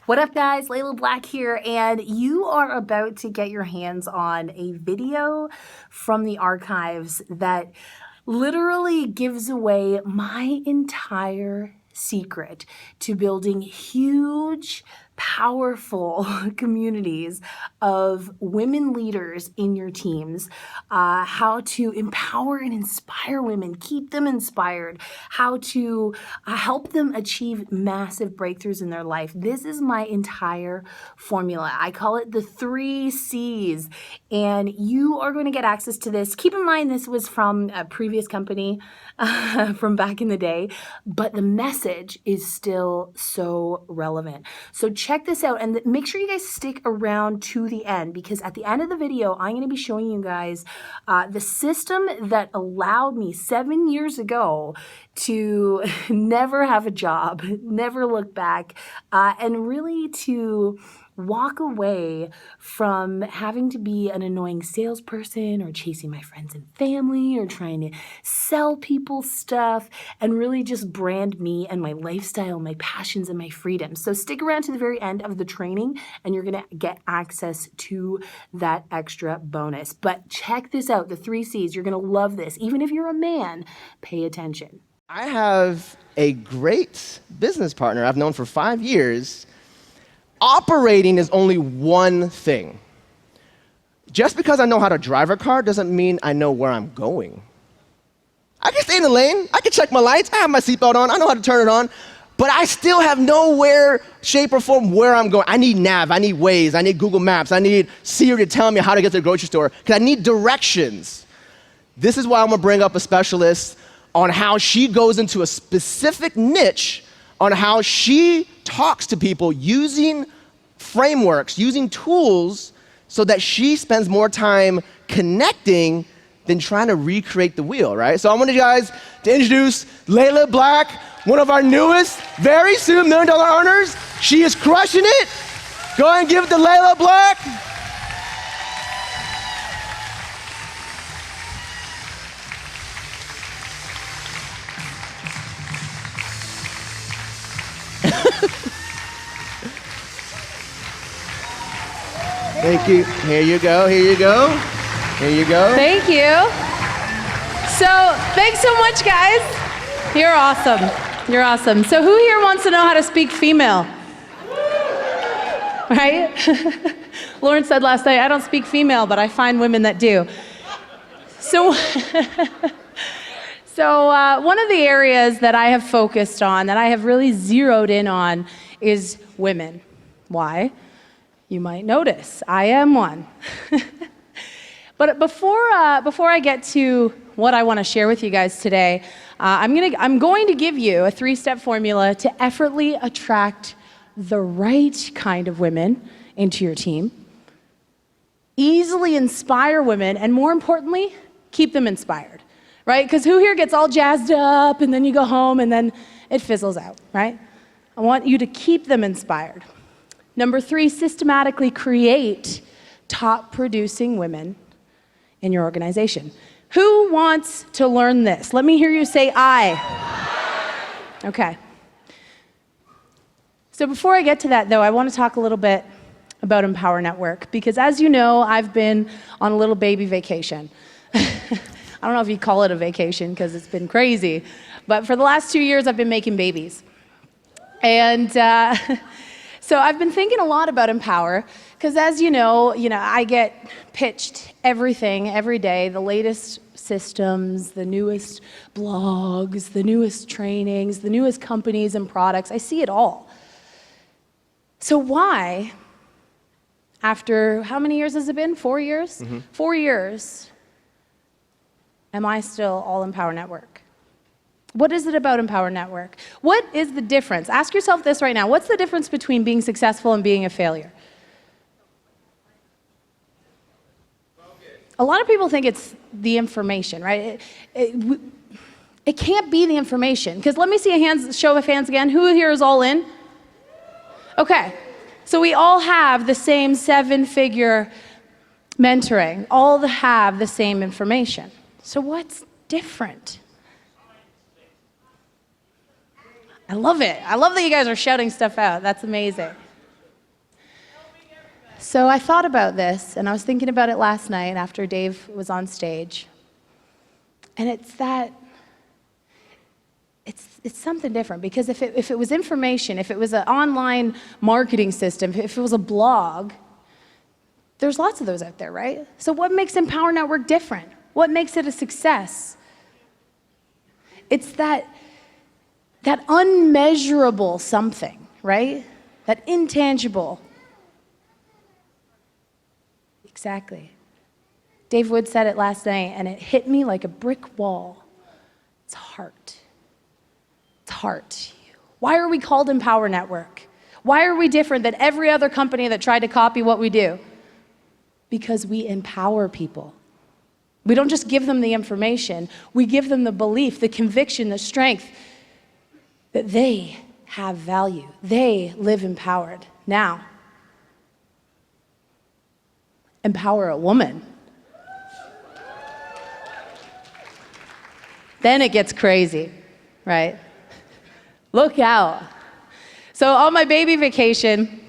What up, guys? Layla Black here, and you are about to get your hands on a video from the archives that literally gives away my entire secret to building huge, powerful communities of women leaders in your teams, how to empower and inspire women, keep them inspired, how to help them achieve massive breakthroughs in their life. This is my entire formula. I call it the 3 C's, and you are going to get access to this. Keep in mind, this was from a previous company from back in the day, but the message is still so relevant. So check this out, and make sure you guys stick around to the end, because at the end of the video, I'm going to be showing you guys the system that allowed me 7 years ago to never have a job, never look back, and really to walk away from having to be an annoying salesperson or chasing my friends and family or trying to sell people stuff, and really just brand me and my lifestyle, my passions, and my freedom. So stick around to the very end of the training and you're gonna get access to that extra bonus. But check this out, the 3 C's. You're gonna love this. Even if you're a man, pay attention. I have a great business partner I've known for 5 years. Operating is only one thing. Just because I know how to drive a car doesn't mean I know where I'm going. I can stay in the lane, I can check my lights, I have my seatbelt on, I know how to turn it on, but I still have nowhere, shape, or form where I'm going. I need nav, I need Waze, I need Google Maps, I need Siri to tell me how to get to the grocery store, because I need directions. This is why I'm gonna bring up a specialist on how she goes into a specific niche on how she talks to people using frameworks, using tools, so that she spends more time connecting than trying to recreate the wheel, right? So I want you guys to introduce Layla Black, one of our newest, very soon $1 million earners. She is crushing it. Go ahead and give it to Layla Black. Thank you. Here you go, here you go. Here you go. Thank you. So, thanks so much, guys. You're awesome. You're awesome. So who here wants to know how to speak female? Right? Lauren said last night, I don't speak female, but I find women that do. So, one of the areas that I have focused on, that I have really zeroed in on, is women. Why? You might notice, I am one. But before I get to what I want to share with you guys today, I'm going to give you a 3-step formula to effortlessly attract the right kind of women into your team, easily inspire women, and more importantly, keep them inspired, right? Because who here gets all jazzed up and then you go home and then it fizzles out, right? I want you to keep them inspired. Number 3, systematically create top producing women in your organization. Who wants to learn this? Let me hear you say I. Okay. So before I get to that though, I want to talk a little bit about Empower Network, because as you know, I've been on a little baby vacation. I don't know if you call it a vacation because it's been crazy, but for the last 2 years I've been making babies. And so I've been thinking a lot about Empower, because as you know, I get pitched everything every day, the latest systems, the newest blogs, the newest trainings, the newest companies and products. I see it all. So why, after how many years has it been? 4 years? 4 years, am I still all Empower Network? What is it about Empower Network? What is the difference? Ask yourself this right now. What's the difference between being successful and being a failure? A lot of people think it's the information, right? It can't be the information, because let me see a show of hands again. Who here is all in? Okay, so we all have the same 7-figure mentoring, all have the same information. So what's different? I love it. I love that you guys are shouting stuff out. That's amazing. So I thought about this, and I was thinking about it last night after Dave was on stage. And it's that, it's something different, because if it was information, if it was an online marketing system, if it was a blog, there's lots of those out there, right? So what makes Empower Network different? What makes it a success? It's that unmeasurable something, right? That intangible. Exactly. Dave Wood said it last night, and it hit me like a brick wall. It's heart. It's heart. Why are we called Empower Network? Why are we different than every other company that tried to copy what we do? Because we empower people. We don't just give them the information, we give them the belief, the conviction, the strength that they have value. They live empowered. Now, empower a woman. Then it gets crazy, right? Look out. So on my baby vacation,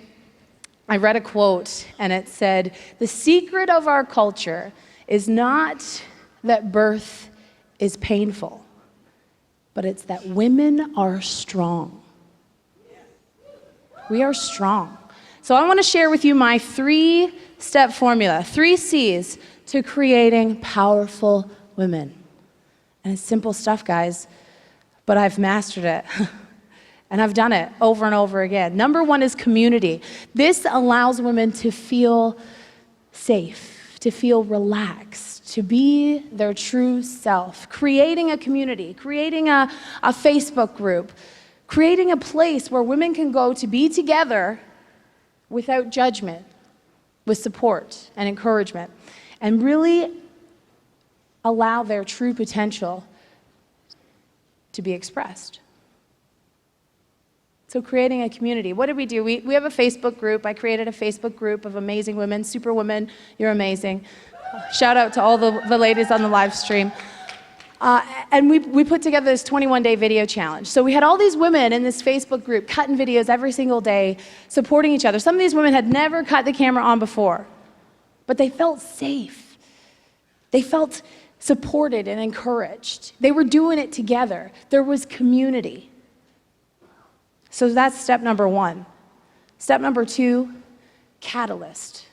I read a quote, and it said, "The secret of our culture is not that birth is painful, but it's that women are strong." We are strong. So I want to share with you my 3-step formula, 3 C's to creating powerful women. And it's simple stuff, guys, but I've mastered it. And I've done it over and over again. Number 1 is community. This allows women to feel safe, to feel relaxed, to be their true self. Creating a community, creating a Facebook group, creating a place where women can go to be together without judgment, with support and encouragement, and really allow their true potential to be expressed. So creating a community. What did we do? We have a Facebook group. I created a Facebook group of amazing women, super women. You're amazing. Shout out to all the ladies on the live stream. And we put together this 21-day video challenge. So we had all these women in this Facebook group cutting videos every single day, supporting each other. Some of these women had never cut the camera on before, but they felt safe. They felt supported and encouraged. They were doing it together. There was community. So that's step number 1. Step number 2, catalyst.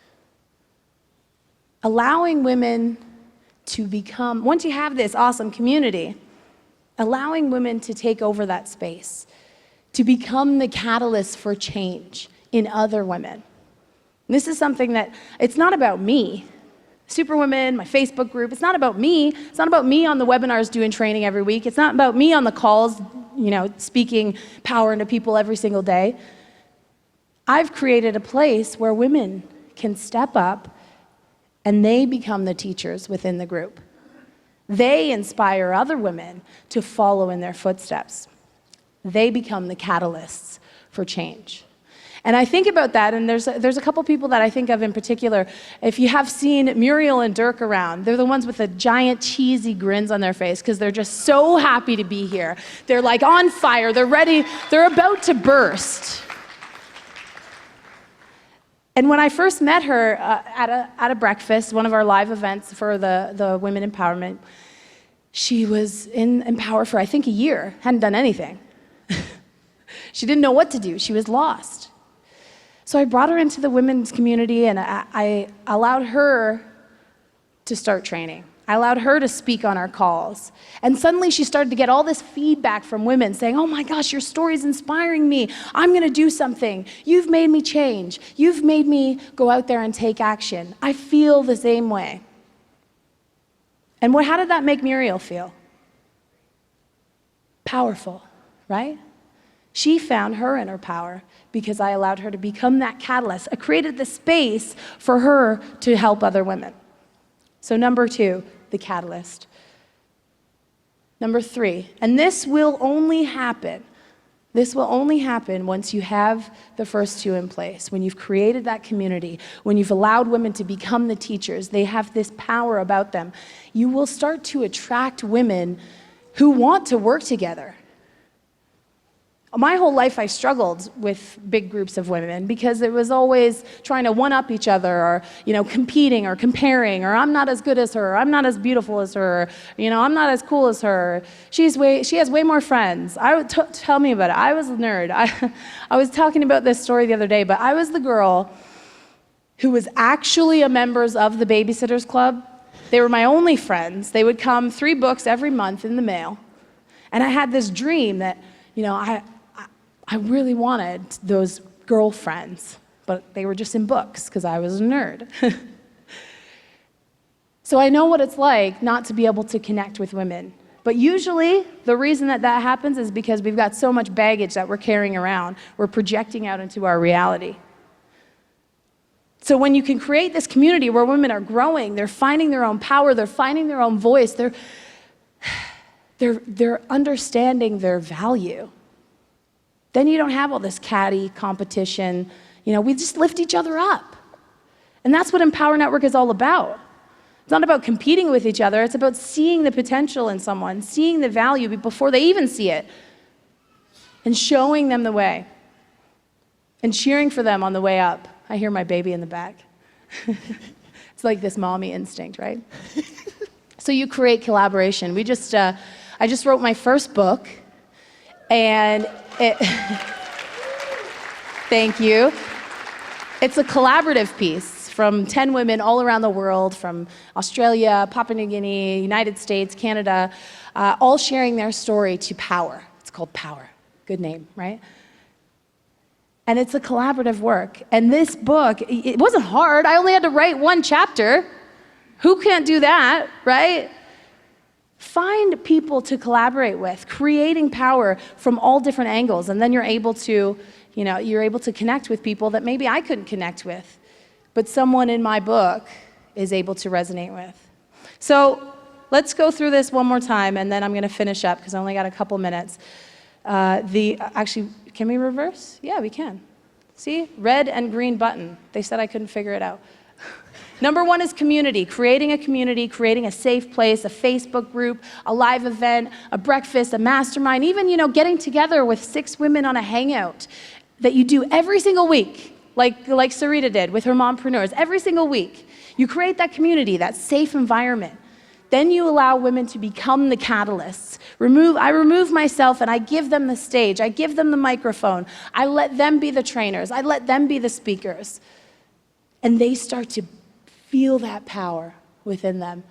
Allowing women to become, once you have this awesome community, allowing women to take over that space, to become the catalyst for change in other women. And this is something that, it's not about me. Superwomen, my Facebook group, it's not about me. It's not about me on the webinars doing training every week. It's not about me on the calls, speaking power into people every single day. I've created a place where women can step up and they become the teachers within the group. They inspire other women to follow in their footsteps. They become the catalysts for change. And I think about that, and there's a couple people that I think of in particular. If you have seen Muriel and Dirk around, they're the ones with the giant cheesy grins on their face because they're just so happy to be here. They're like on fire, they're ready, they're about to burst. And when I first met her at a breakfast, one of our live events for the Women Empowerment, she was in Empower for I think a year, hadn't done anything. She didn't know what to do, she was lost. So I brought her into the women's community, and I allowed her to start training. I allowed her to speak on our calls. And suddenly she started to get all this feedback from women saying, "Oh my gosh, your story's inspiring me. I'm gonna do something. You've made me change. You've made me go out there and take action. I feel the same way." And how did that make Muriel feel? Powerful, right? She found her inner power because I allowed her to become that catalyst. I created the space for her to help other women. So number 2, the catalyst. Number 3, and this will only happen once you have the first 2 in place, when you've created that community, when you've allowed women to become the teachers, they have this power about them. You will start to attract women who want to work together. My whole life I struggled with big groups of women because it was always trying to one-up each other, or competing or comparing, or I'm not as good as her, or I'm not as beautiful as her, or, I'm not as cool as her. She has way more friends. Tell me about it. I was a nerd. I was talking about this story the other day, but I was the girl who was actually a member of the Babysitters Club. They were my only friends. They would come 3 books every month in the mail. And I had this dream that, I really wanted those girlfriends, but they were just in books because I was a nerd. So I know what it's like not to be able to connect with women. But usually, the reason that happens is because we've got so much baggage that we're carrying around. We're projecting out into our reality. So when you can create this community where women are growing, they're finding their own power, they're finding their own voice, they're understanding their value. Then you don't have all this catty competition. We just lift each other up. And that's what Empower Network is all about. It's not about competing with each other. It's about seeing the potential in someone, seeing the value before they even see it, and showing them the way, and cheering for them on the way up. I hear my baby in the back. It's like this mommy instinct, right? So you create collaboration. I just wrote my first book, and thank you. It's a collaborative piece from 10 women all around the world, from Australia, Papua New Guinea, United States, Canada, all sharing their story to power. It's called Power. Good name, right? And it's a collaborative work. And this book, it wasn't hard. I only had to write 1 chapter. Who can't do that, right? Find people to collaborate with, creating power from all different angles, and then you're able to connect with people that maybe I couldn't connect with, but someone in my book is able to resonate with. So let's go through this one more time, and then I'm going to finish up because I only got a couple minutes. Actually, can we reverse? Yeah, we can. See? Red and green button. They said I couldn't figure it out. Number 1 is community, creating a safe place, a Facebook group, a live event, a breakfast, a mastermind, even, getting together with 6 women on a hangout that you do every single week, like Sarita did with her mompreneurs, every single week. You create that community, that safe environment. Then you allow women to become the catalysts. I remove myself and I give them the stage. I give them the microphone. I let them be the trainers. I let them be the speakers. And they start to feel that power within them.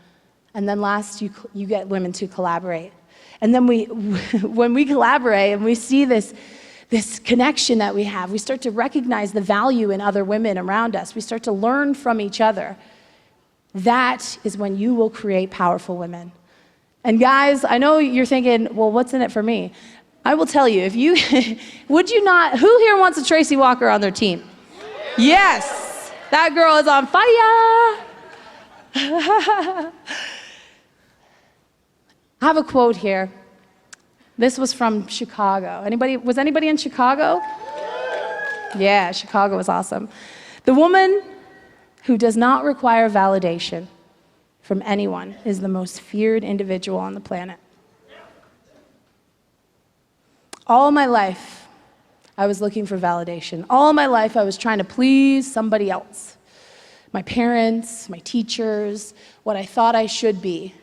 And then last, you get women to collaborate. And then when we collaborate and we see this connection that we have, we start to recognize the value in other women around us. We start to learn from each other. That is when you will create powerful women. And guys, I know you're thinking, well, what's in it for me? I will tell you, would you not, who here wants a Tracy Walker on their team? Yes. That girl is on fire. I have a quote here. This was from Chicago. Was anybody in Chicago? Yeah, Chicago was awesome. The woman who does not require validation from anyone is the most feared individual on the planet. All my life, I was looking for validation. All my life, I was trying to please somebody else. My parents, my teachers, what I thought I should be.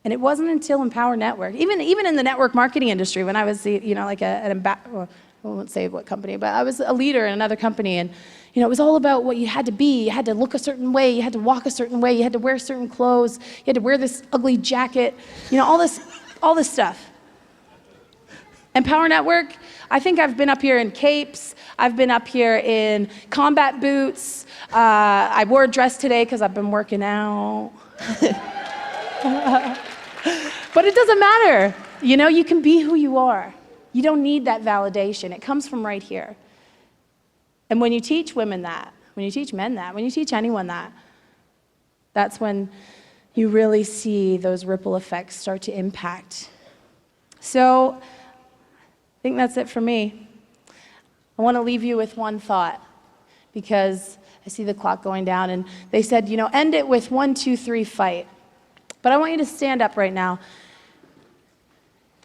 And it wasn't until Empower Network, even in the network marketing industry, when I was, I won't say what company, but I was a leader in another company, and it was all about what you had to be. You had to look a certain way. You had to walk a certain way. You had to wear certain clothes. You had to wear this ugly jacket. All this stuff. Empower Network, I think I've been up here in capes. I've been up here in combat boots. I wore a dress today because I've been working out. But it doesn't matter. You can be who you are. You don't need that validation. It comes from right here. And when you teach women that, when you teach men that, when you teach anyone that, that's when you really see those ripple effects start to impact. So I think that's it for me. I want to leave you with one thought, because I see the clock going down, and they said, end it with 1, 2, 3, fight. But I want you to stand up right now.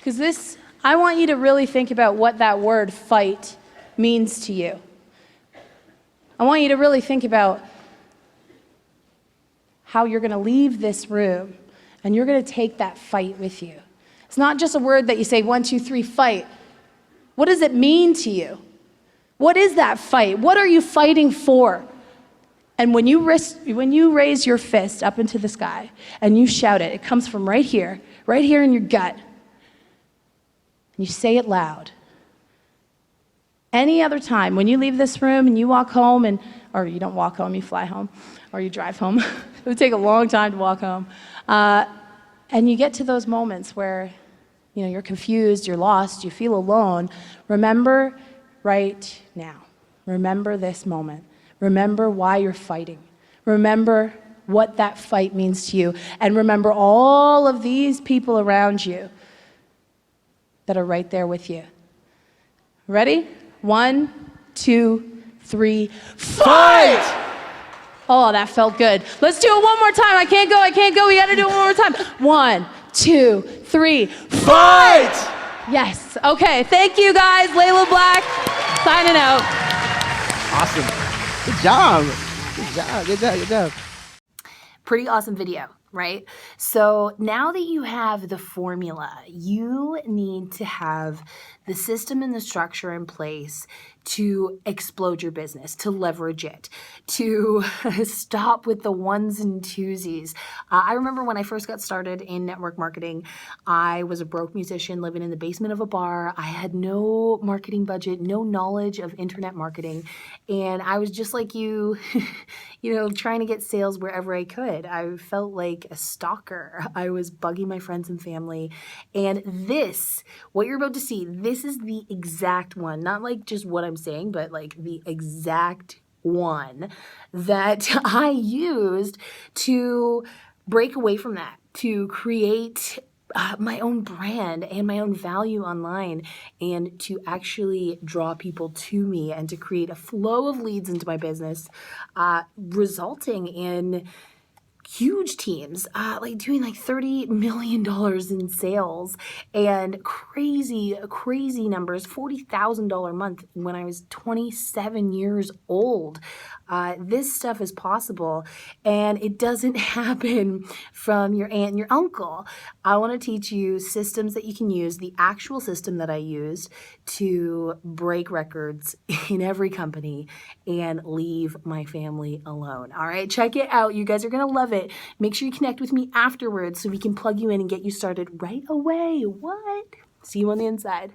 Because I want you to really think about what that word fight means to you. I want you to really think about how you're going to leave this room and you're going to take that fight with you. It's not just a word that you say, 1, 2, 3, fight. What does it mean to you? What is that fight? What are you fighting for? And when you raise your fist up into the sky and you shout it comes from right here in your gut. And you say it loud. Any other time, when you leave this room and you walk home, or you don't walk home, you fly home, or you drive home. It would take a long time to walk home. And you get to those moments where you're confused, you're lost, you feel alone. Remember right now. Remember this moment. Remember why you're fighting. Remember what that fight means to you. And remember all of these people around you that are right there with you. Ready? 1, 2, 3, fight! Oh, that felt good. Let's do it one more time. I can't go. We gotta do it one more time. 1, 2, 3, fight! Yes. Okay, thank you guys. Layla Black, signing out. Awesome. Good job. Good job. Pretty awesome video, right? So now that you have the formula, you need to have the system and the structure in place to explode your business, to leverage it, to stop with the ones and twosies. I remember when I first got started in network marketing, I was a broke musician living in the basement of a bar. I had no marketing budget, no knowledge of internet marketing. And I was just like you, trying to get sales wherever I could. I felt like a stalker. I was bugging my friends and family. And what you're about to see, this is the exact one, not like just what I'm saying, but like the exact one that I used to break away from that, to create my own brand and my own value online, and to actually draw people to me and to create a flow of leads into my business, resulting in huge teams, doing like $30 million in sales and crazy numbers, $40,000 a month when I was 27 years old. This stuff is possible, and it doesn't happen from your aunt and your uncle. I want to teach you systems that you can use, the actual system that I used to break records in every company and leave my family alone. All right, check it out. You guys are going to love it. Make sure you connect with me afterwards so we can plug you in and get you started right away. What? See you on the inside.